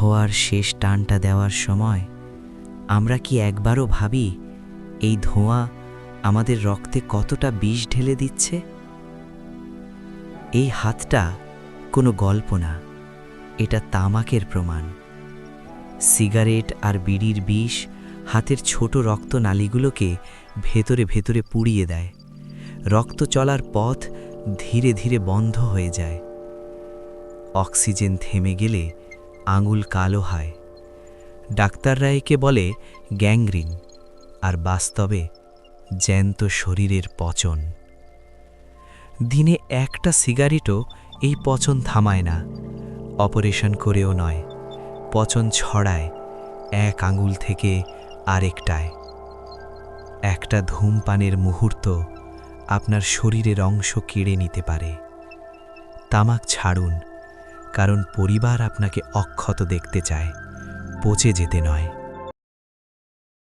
ধোঁয়ার শেষ টানটা দেওয়ার সময় আমরা কি একবারও ভাবি এই ধোঁয়া আমাদের রক্তে কতটা বিষ ঢেলে দিচ্ছে? এই হাতটা কোনো গল্প না, এটা তামাকের প্রমাণ। সিগারেট আর বিড়ির বিষ হাতের ছোট রক্তনালীগুলোকে ভেতরে ভেতরে পুড়িয়ে দেয়। রক্ত চলার পথ ধীরে ধীরে বন্ধ হয়ে যায়। অক্সিজেন থেমে গেলে আঙুল কালো হয়। ডাক্তাররা একে বলে গ্যাংগ্রিন, আর বাস্তবে জ্যান্ত শরীরের পচন। দিনে একটা সিগারেটও এই পচন থামায় না, অপারেশন করেও নয়। পচন ছড়ায় এক আঙুল থেকে আরেকটায়। একটা ধূমপানের মুহূর্ত আপনার শরীরের অংশ কেড়ে নিতে পারে। তামাক ছাড়ুন, কারণ পরিবার আপনাকে অক্ষত দেখতে চায়, পচে যেতে নয়।